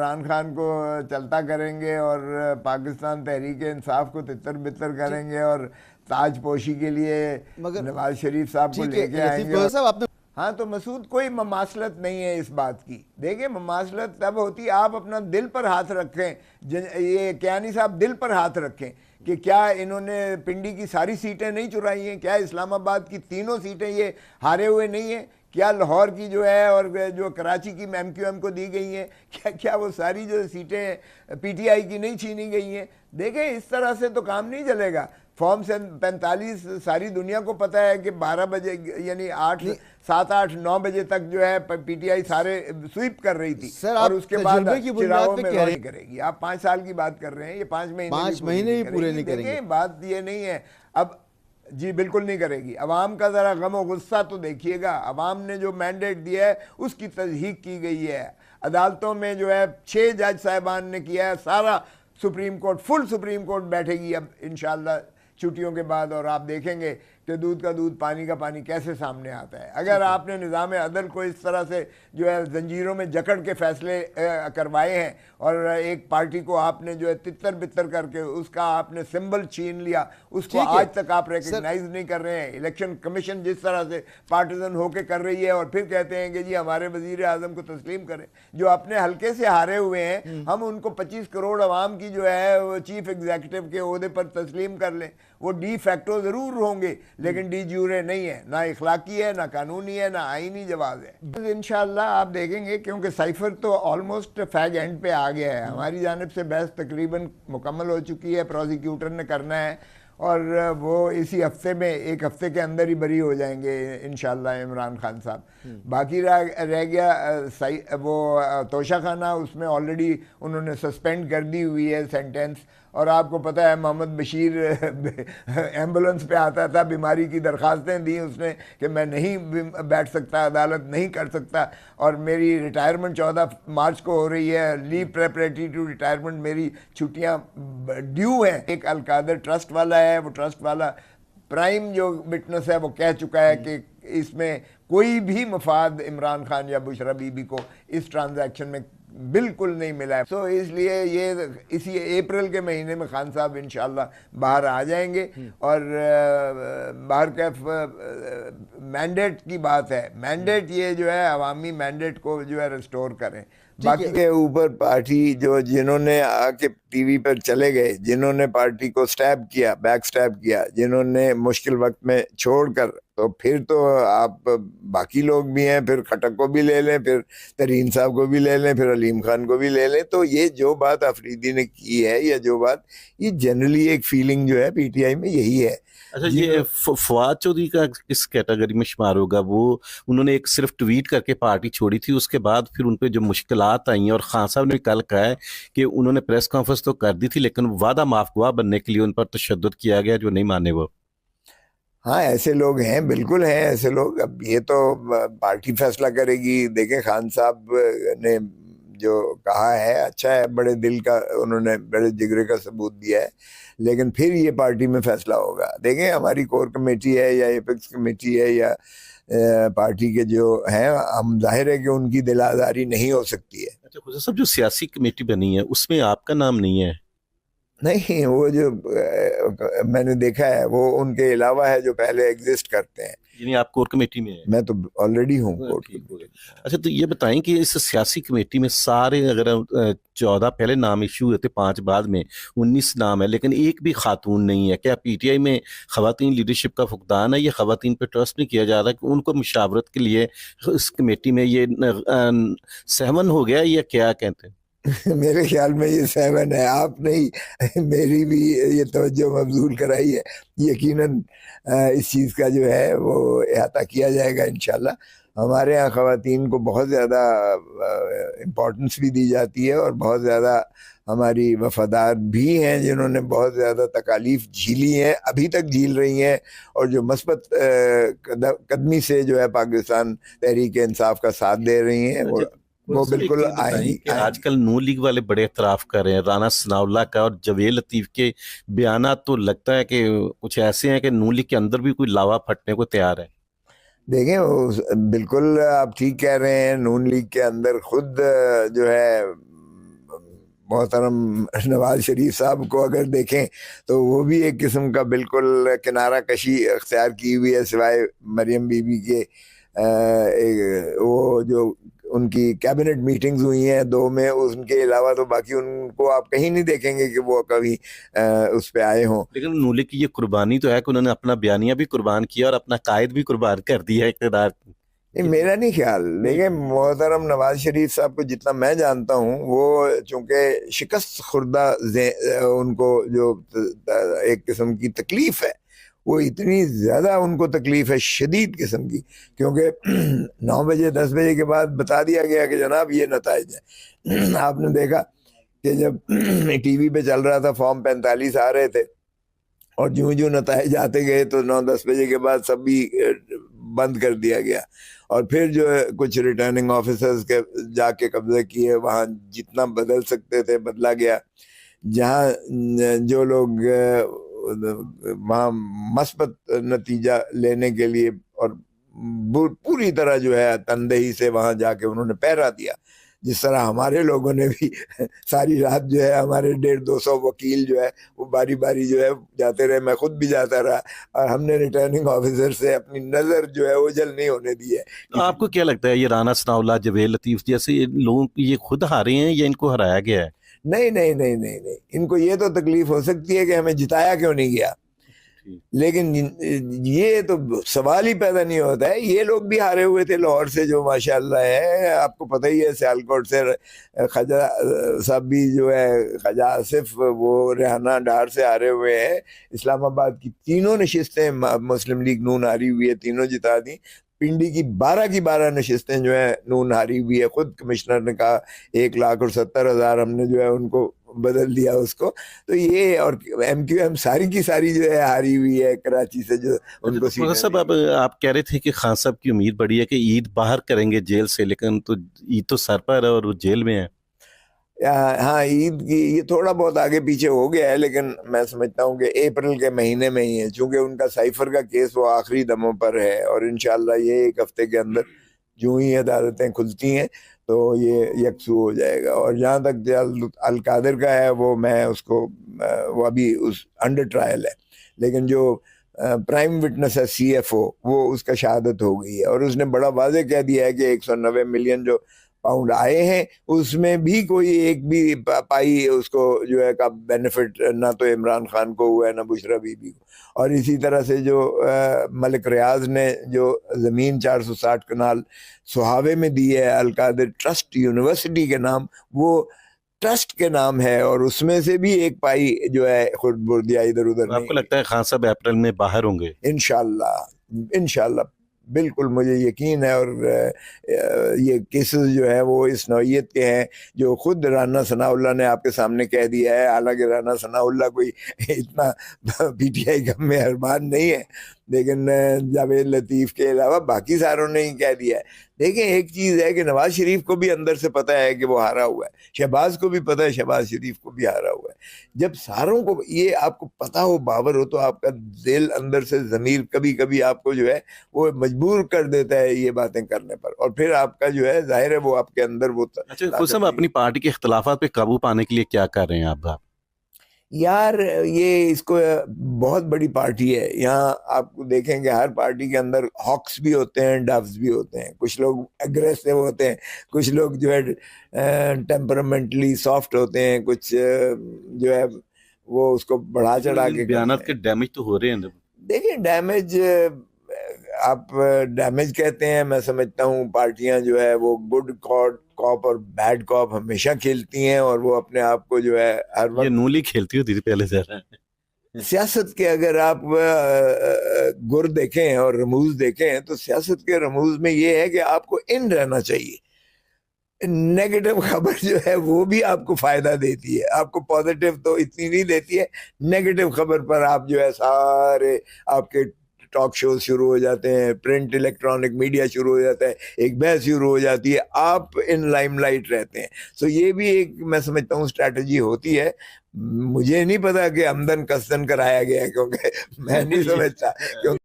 عمران خان کو چلتا کریں گے اور پاکستان تحریک انصاف کو تتر بتر کریں گے اور تاج پوشی کے لیے نواز شریف صاحب کو لے کے آئیں گے. ہاں تو مسعود کوئی مماثلت نہیں ہے اس بات کی. دیکھیں مماثلت تب ہوتی آپ اپنا دل پر ہاتھ رکھیں. یہ کیانی صاحب دل پر ہاتھ رکھیں کہ کیا انہوں نے پنڈی کی ساری سیٹیں نہیں چرائی ہیں؟ کیا اسلام آباد کی تینوں سیٹیں یہ ہارے ہوئے نہیں ہیں؟ کیا لاہور کی جو ہے اور جو کراچی کی ایم کیو ایم کو دی گئی ہیں کیا وہ ساری جو سیٹیں پی ٹی آئی کی نہیں چھینی گئی ہیں؟ دیکھیں اس طرح سے تو کام نہیں چلے گا. فارم 45 ساری دنیا کو پتہ ہے کہ 12 بجے یعنی 7 8 9 بجے تک جو ہے پی ٹی آئی سارے سویپ کر رہی تھی اور اس کے بعد چراغوں میں نہیں کرے گی. آپ 5 سال کی بات کر رہے ہیں, یہ 5 مہینے بھی پورے نہیں کریں گے. بات یہ نہیں ہے اب جی بالکل نہیں کرے گی. عوام کا ذرا غم و غصہ تو دیکھیے گا. عوام نے جو مینڈیٹ دیا ہے اس کی تصدیق کی گئی ہے. عدالتوں میں جو ہے 6 جج صاحبان نے کیا ہے. سارا سپریم کورٹ فل سپریم کورٹ بیٹھے گی اب انشاءاللہ چھٹیوں کے بعد, اور آپ دیکھیں گے کہ دودھ کا دودھ پانی کا پانی کیسے سامنے آتا ہے. اگر آپ نے نظام عدل کو اس طرح سے جو ہے زنجیروں میں جکڑ کے فیصلے کروائے ہیں اور ایک پارٹی کو آپ نے جو ہے تتر بتر کر کے اس کا آپ نے سمبل چھین لیا, اس کو آج تک آپ ریکگنائز نہیں کر رہے ہیں. الیکشن کمیشن جس طرح سے پارٹیزن ہو کے کر رہی ہے اور پھر کہتے ہیں کہ جی ہمارے وزیر اعظم کو تسلیم کریں جو اپنے حلقے سے ہارے ہوئے ہیں. ہم ان کو 25 کروڑ عوام کی جو ہے وہ چیف ایگزیکٹو کے عہدے پر تسلیم کر لیں. وہ ڈی فیکٹو ضرور ہوں گے لیکن ڈی جیورے نہیں ہے, نہ اخلاقی ہے, نہ قانونی ہے, نہ آئینی جواز ہے. انشاءاللہ آپ دیکھیں گے کیونکہ سائفر تو آلموسٹ فیگ اینڈ پہ آ گیا ہے. ہماری جانب سے بحث تقریباً مکمل ہو چکی ہے. پروزیکیوٹر نے کرنا ہے اور وہ اسی ہفتے میں 1 ہفتے کے اندر ہی بری ہو جائیں گے انشاءاللہ عمران خان صاحب. باقی رہ گیا وہ توشہ خانہ, اس میں آلریڈی انہوں نے سسپینڈ کر دی ہوئی ہے سینٹینس. اور آپ کو پتہ ہے محمد بشیر ایمبولنس پہ آتا تھا, بیماری کی درخواستیں دی اس نے کہ میں نہیں بیٹھ سکتا, عدالت نہیں کر سکتا, اور میری ریٹائرمنٹ 14 مارچ کو ہو رہی ہے, لیو پریپریٹری ٹو ریٹائرمنٹ, میری چھٹیاں ڈیو ہیں. ایک القادر ٹرسٹ والا ہے, وہ ٹرسٹ والا پرائم جو وٹنس ہے وہ کہہ چکا ہے کہ اس میں کوئی بھی مفاد عمران خان یا بشرا بی بی کو اس ٹرانزیکشن میں بالکل نہیں ملا ہے. سو اس لیے یہ اسی اپریل کے مہینے میں خان صاحب انشاءاللہ باہر آ جائیں گے. اور باہر کیف مینڈیٹ کی بات ہے, مینڈیٹ یہ جو ہے عوامی مینڈیٹ کو جو ہے ریسٹور کریں. باقی کے اوپر پارٹی جو جنہوں نے آ کے ٹی وی پر چلے گئے, جنہوں نے پارٹی کو سٹیپ کیا, بیک سٹیپ کیا, جنہوں نے مشکل وقت میں چھوڑ کر, تو پھر تو آپ باقی لوگ بھی ہیں, پھر کھٹک کو بھی لے لیں, پھر ترین صاحب کو بھی لے لیں, پھر علیم خان کو بھی لے لیں. تو یہ جو بات آفریدی نے کی ہے یا جو بات, یہ جنرلی ایک فیلنگ جو ہے پی ٹی آئی میں یہی ہے. اچھا یہ فواد چودھری کا کس کیٹیگری میں شمار ہوگا؟ وہ انہوں نے ایک صرف ٹویٹ کر کے پارٹی چھوڑی تھی, اس کے بعد پھر ان پہ جو مشکلات آئی ہیں, اور خان صاحب نے کل کہا ہے کہ انہوں نے پریس کانفرنس تو کر دی تھی لیکن وعدہ معاف گواہ بننے کے لیے ان پر تشدد کیا گیا جو نہیں مانے وہ. ہاں ایسے لوگ ہیں, بالکل ہیں ایسے لوگ. اب یہ تو پارٹی فیصلہ کرے گی. دیکھیں خان صاحب نے جو کہا ہے اچھا ہے, بڑے دل کا انہوں نے, بڑے جگرے کا ثبوت دیا ہے, لیکن پھر یہ پارٹی میں فیصلہ ہوگا. دیکھیں ہماری کور کمیٹی ہے یا ایپیکس کمیٹی ہے یا پارٹی کے جو ہیں, ہم ظاہر ہے کہ ان کی دل آزاری نہیں ہو سکتی ہے. اچھا خدا صاحب جو سیاسی کمیٹی بنی ہے اس میں آپ کا نام نہیں ہے؟ نہیں, وہ جو میں نے دیکھا ہے وہ ان کے علاوہ ہے جو پہلے ایگزسٹ کرتے ہیں. یعنی آپ کور کمیٹی میں ہیں؟ میں تو آلریڈی ہوں. اچھا تو یہ بتائیں کہ اس سیاسی کمیٹی میں سارے اگر 14 پہلے نام ایشو ہوئے تھے, 5 بعد میں, 19 نام ہے, لیکن ایک بھی خاتون نہیں ہے. کیا پی ٹی آئی میں خواتین لیڈرشپ کا فقدان ہے یا خواتین پہ ٹرسٹ نہیں کیا جا رہا کہ ان کو مشاورت کے لیے اس کمیٹی میں یہ سہون ہو گیا یا کیا کہتے ہیں؟ میرے خیال میں یہ 7 ہے. آپ نہیں, میری بھی یہ توجہ مبذول کرائی ہے. یقیناً اس چیز کا جو ہے وہ احاطہ کیا جائے گا انشاءاللہ. ہمارے ہاں خواتین کو بہت زیادہ امپورٹنس بھی دی جاتی ہے, اور بہت زیادہ ہماری وفادار بھی ہیں جنہوں نے بہت زیادہ تکالیف جھیلی ہیں, ابھی تک جھیل رہی ہیں, اور جو مثبت قدمی سے جو ہے پاکستان تحریک انصاف کا ساتھ دے رہی ہیں. وہ بالکل آج کل نون لیگ والے بڑے اعتراف کر رہے ہیں, رانا ثناء اللہ کا اور جویل لطیف کے بیانات, تو لگتا ہے کہ کچھ ایسے ہیں کہ نون لیگ کے اندر بھی کوئی لاوا پھٹنے کو تیار ہے. دیکھیں بالکل آپ ٹھیک کہہ رہے ہیں. نون لیگ کے اندر خود جو ہے محترم نواز شریف صاحب کو اگر دیکھیں تو وہ بھی ایک قسم کا بالکل کنارہ کشی اختیار کی ہوئی ہے، سوائے مریم بی بی کے وہ جو ان کی کیبنٹ میٹنگز ہوئی ہیں 2 میں، ان کے علاوہ تو باقی ان کو آپ کہیں نہیں دیکھیں گے کہ وہ کبھی اس پہ آئے ہوں۔ لیکن نولے کی یہ قربانی تو ہے کہ انہوں نے اپنا بیانیہ بھی قربان کیا اور اپنا قائد بھی قربان کر دیا اقتدار۔ میرا نہیں خیال، لیکن محترم نواز شریف صاحب کو جتنا میں جانتا ہوں، وہ چونکہ شکست خوردہ ان کو جو ایک قسم کی تکلیف ہے، وہ اتنی زیادہ ان کو تکلیف ہے، شدید قسم کی، کیونکہ 9 بجے 10 بجے کے بعد بتا دیا گیا کہ جناب یہ نتائج ہیں۔ آپ نے دیکھا کہ جب ٹی وی پہ چل رہا تھا فارم 45 آ رہے تھے، اور جو نتائج آتے گئے تو 9-10 بجے کے بعد سب بھی بند کر دیا گیا، اور پھر جو ہے کچھ ریٹرننگ آفیسرز کے جا کے قبضے کیے، وہاں جتنا بدل سکتے تھے بدلا گیا، جہاں جو لوگ وہاں مثبت نتیجہ لینے کے لیے اور پوری طرح جو ہے تندہی سے وہاں جا کے انہوں نے پہرا دیا، جس طرح ہمارے لوگوں نے بھی ساری رات جو ہے ہمارے 150-200 وکیل جو ہے وہ باری باری جو ہے جاتے رہے، میں خود بھی جاتا رہا، اور ہم نے ریٹرننگ آفیسر سے اپنی نظر جو ہے اوجھل نہیں ہونے دی ہے۔ آپ کو کیا لگتا ہے یہ رانا ثناء اللہ، جاوید لطیف جیسے لوگوں یہ خود ہارے ہیں یا ان کو ہرایا گیا ہے؟ نہیں، ان کو یہ تو تکلیف ہو سکتی ہے کہ ہمیں جتایا کیوں نہیں گیا، لیکن یہ تو سوال ہی پیدا نہیں ہوتا ہے۔ یہ لوگ بھی ہارے ہوئے تھے لاہور سے، جو ماشاءاللہ ہے، آپ کو پتہ ہی ہے، سیالکوٹ سے خواجہ صاحب بھی جو ہے، خواجہ آصف، وہ ریحانہ ڈار سے ہارے ہوئے ہیں۔ اسلام آباد کی 3 نشستیں مسلم لیگ نون ہاری ہوئی ہے، 3 جتا دی۔ پنڈی کی 12 نشستیں جو ہے نون ہاری ہوئی ہے، خود کمشنر نے کہا 1,70,000 ہم نے جو ہے ان کو بدل دیا اس کو۔ تو یہ، اور ایم کیو ایم ساری کی ساری جو ہے ہاری ہوئی ہے کراچی سے، جو ان کو صاحب آپ کہہ رہے تھے کہ خان صاحب کی امید بڑی ہے کہ عید باہر کریں گے جیل سے، لیکن تو عید تو سر پر ہے اور وہ جیل میں ہے۔ ہاں، عید کی یہ تھوڑا بہت آگے پیچھے ہو گیا ہے، لیکن میں سمجھتا ہوں کہ اپریل کے مہینے میں ہی ہے، چونکہ ان کا سائفر کا کیس وہ آخری دموں پر ہے، اور انشاءاللہ یہ 1 ہفتے کے اندر جو ہی عدالتیں کھلتی ہیں تو یہ یکسو ہو جائے گا۔ اور جہاں تک القادر کا ہے، وہ میں اس کو، وہ ابھی اس انڈر ٹرائل ہے، لیکن جو پرائم وٹنس ہے CFO، وہ اس کا شہادت ہو گئی ہے، اور اس نے بڑا واضح کہہ دیا ہے کہ 190 ملین جو پاؤنڈ آئے ہیں اس میں بھی کوئی ایک بھی پائی اس کو جو ہے کا بینیفٹ نہ تو عمران خان کو ہوا ہے، نہ بشرا بی بی کو۔ اور اسی طرح سے جو ملک ریاض نے جو زمین 460 کنال سہاوے میں دی ہے القادر ٹرسٹ یونیورسٹی کے نام، وہ ٹرسٹ کے نام ہے، اور اس میں سے بھی ایک پائی جو ہے خود بردیا ادھر ادھر نہیں۔ آپ کو لگتا ہے خان صاحب اپریل میں باہر ہوں گے؟ انشاءاللہ بالکل مجھے یقین ہے، اور یہ کیسز جو ہے وہ اس نوعیت کے ہیں جو خود رانا ثناء اللہ نے آپ کے سامنے کہہ دیا ہے، حالانکہ رانا ثناء اللہ کوئی اتنا PTI کا مہربان نہیں ہے، لیکن جاوید لطیف کے علاوہ باقی ساروں نے ہی کہہ دیا ہے۔ دیکھیں، ایک چیز ہے کہ نواز شریف کو بھی اندر سے پتہ ہے کہ وہ ہارا ہوا ہے، شہباز کو بھی پتہ ہے شہباز شریف کو بھی ہارا ہوا ہے۔ جب ساروں کو یہ آپ کو پتہ ہو، باور ہو، تو آپ کا دل اندر سے ضمیر کبھی کبھی آپ کو جو ہے وہ مجبور کر دیتا ہے یہ باتیں کرنے پر، اور پھر آپ کا جو ہے ظاہر ہے وہ آپ کے اندر وہ۔ اچھا صاحب، اپنی پارٹی کے اختلافات پہ قابو پانے کے لیے کیا کر رہے ہیں آپ؟ یار، یہ اس کو بہت بڑی پارٹی ہے، یہاں آپ کو دیکھیں کہ ہر پارٹی کے اندر ہاکس بھی ہوتے ہیں، ڈوز بھی ہوتے ہیں، کچھ لوگ اگریسو ہوتے ہیں، کچھ لوگ جو ہے ٹیمپرامنٹلی سافٹ ہوتے ہیں، کچھ جو ہے وہ اس کو بڑھا چڑھا کے بیانات کے ڈیمیج تو ہو رہے ہیں۔ دیکھیں، ڈیمیج آپ ڈیمیج کہتے ہیں، میں سمجھتا ہوں پارٹیاں جو ہے وہ گڈ کاپ اور بیڈ کاپ ہمیشہ کھیلتی ہیں، اور وہ اپنے آپ کو جو ہے ہر وقت، یہ نولی کھیلتی ہوتی تھی پہلے سے۔ سیاست کے اگر آپ گر دیکھیں اور رموز دیکھیں تو سیاست کے رموز میں یہ ہے کہ آپ کو ان رہنا چاہیے۔ نیگیٹو خبر جو ہے وہ بھی آپ کو فائدہ دیتی ہے، آپ کو پازیٹیو تو اتنی نہیں دیتی ہے، نیگیٹو خبر پر آپ جو ہے سارے آپ کے ٹاک شوز شروع ہو جاتے ہیں، پرنٹ الیکٹرانک میڈیا شروع ہو جاتا ہے، ایک بحث شروع ہو جاتی ہے، آپ ان لائم لائٹ رہتے ہیں۔ سو یہ بھی ایک میں سمجھتا ہوں اسٹریٹجی ہوتی ہے۔ مجھے نہیں پتا کہ عمدن قصدن کرایا گیا ہے، کیونکہ میں نہیں سمجھتا، کیونکہ